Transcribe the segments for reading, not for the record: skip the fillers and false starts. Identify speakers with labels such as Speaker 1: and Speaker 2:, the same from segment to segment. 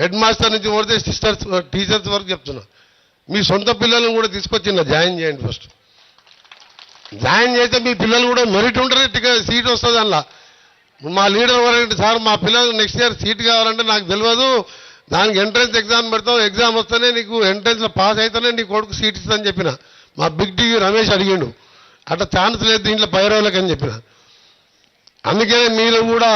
Speaker 1: Head master నుంచి కొడితే sisters teachers వరకు చెప్తున్నా. మీ సొంత పిల్లలను కూడా తీసుకొచ్చి జాయిన్ చేయండి. ఫస్ట్ జాయిన్ చేస్తే మీ పిల్లలు కూడా మెరిట్ ఉంటుంది, సీట్ వస్తుంది. అందులో మా లీడర్ ఎవరంటే, సార్ మా పిల్లలు నెక్స్ట్ ఇయర్ సీట్ కావాలంటే నాకు తెలియదు, దానికి ఎంట్రన్స్ ఎగ్జామ్ పెడతావు, ఎగ్జామ్ వస్తేనే నీకు ఎంట్రన్స్లో పాస్ అయితేనే నీ కొడుకు సీట్ ఇస్తుందని చెప్పిన. మా బిగ్ టీవీ రమేష్ అడిగిండు, అట్లా ఛాన్స్ లేదు దీంట్లో పైరవులకు అని చెప్పిన. అందుకనే మీరు కూడా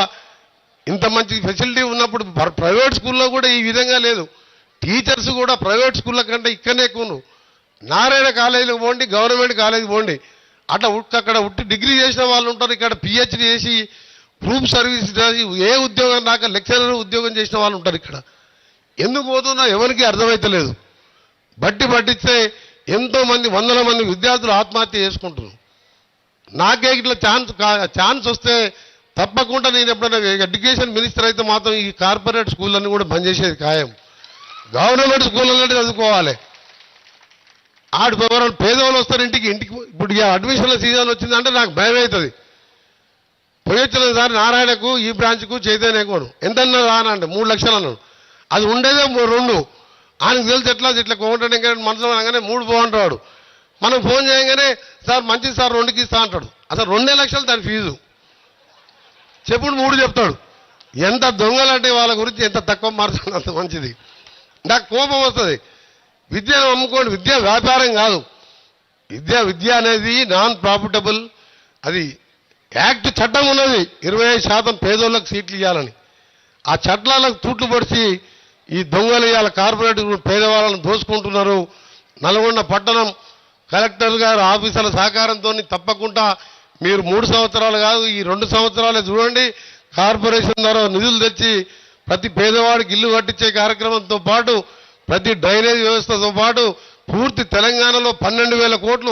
Speaker 1: ఇంత మంచి ఫెసిలిటీ ఉన్నప్పుడు ప్రైవేట్ స్కూల్లో కూడా ఈ విధంగా లేదు. టీచర్స్ కూడా ప్రైవేట్ స్కూళ్ళ కంటే ఇక్కడనే ఎక్కువ. నారాయణ కాలేజీలకు పోండి, గవర్నమెంట్ కాలేజీకి పోండి, అట్లా అక్కడ ఉట్టి డిగ్రీ చేసిన వాళ్ళు ఉంటారు, ఇక్కడ పిహెచ్డీ చేసి గ్రూప్ సర్వీస్ చేసి ఏ ఉద్యోగం రాక లెక్చరర్ ఉద్యోగం చేసిన వాళ్ళు ఉంటారు. ఇక్కడ ఎందుకు పోతున్నా ఎవరికి అర్థమైతలేదు. పట్టిస్తే ఎంతోమంది వందల మంది విద్యార్థులు ఆత్మహత్య చేసుకుంటున్నారు. నాకే ఇట్లా ఛాన్స్ వస్తే తప్పకుండా నేను ఎప్పుడైనా ఎడ్యుకేషన్ మినిస్టర్ అయితే మాత్రం ఈ కార్పొరేట్ స్కూళ్ళన్నీ కూడా బంద్ చేసేది ఖాయం. గవర్నమెంట్ స్కూళ్ళన్నీ చదువుకోవాలి. ఎవరైనా పేదవాళ్ళు వస్తారు ఇంటికి. ఇప్పుడు అడ్మిషన్ల సీజన్ వచ్చిందంటే నాకు భయం అవుతుంది. పోయొచ్చిన సార్ నారాయణకు, ఈ బ్రాంచ్కు, చైతన్యకు ఎంత అన్నారు అనంటే 3 లక్షలు అన్నాడు. అది ఉండేదే 2. ఆయనకు తెలిసి ఇట్లా కోమంటే మనసులో అనగానే 3 బాగుంటాడు. మనం ఫోన్ చేయగానే సార్ మంచిది సార్ 2కి ఇస్తా అంటాడు. అసలు 2 లక్షలు దాని ఫీజు. చెప్పుడు 3 చెప్తాడు. ఎంత దొంగలంటే వాళ్ళ గురించి ఎంత తక్కువ మార్చాలి అంత మంచిది. నాకు కోపం వస్తుంది. విద్యను అమ్ముకోండి, విద్య వ్యాపారం కాదు. విద్య అనేది నాన్ ప్రాఫిటబుల్. అది యాక్ట్ చట్టం ఉన్నది, 25% పేదోళ్ళకి సీట్లు ఇవ్వాలని. ఆ చట్టాలకు తూట్లు పొడిచి ఈ దొంగలు ఇవాళ కార్పొరేట్ పేదవాళ్ళను దోసుకుంటున్నారు. నల్గొండ పట్టణం కలెక్టర్ గారు ఆఫీసర్ల సహకారంతో తప్పకుండా మీరు 3 సంవత్సరాలు కాదు, ఈ 2 సంవత్సరాలే చూడండి. కార్పొరేషన్ ద్వారా నిధులు తెచ్చి ప్రతి పేదవాడికి ఇల్లు కట్టించే కార్యక్రమంతో పాటు ప్రతి డ్రైనేజ్ వ్యవస్థతో పాటు పూర్తి తెలంగాణలో 12,000 కోట్లు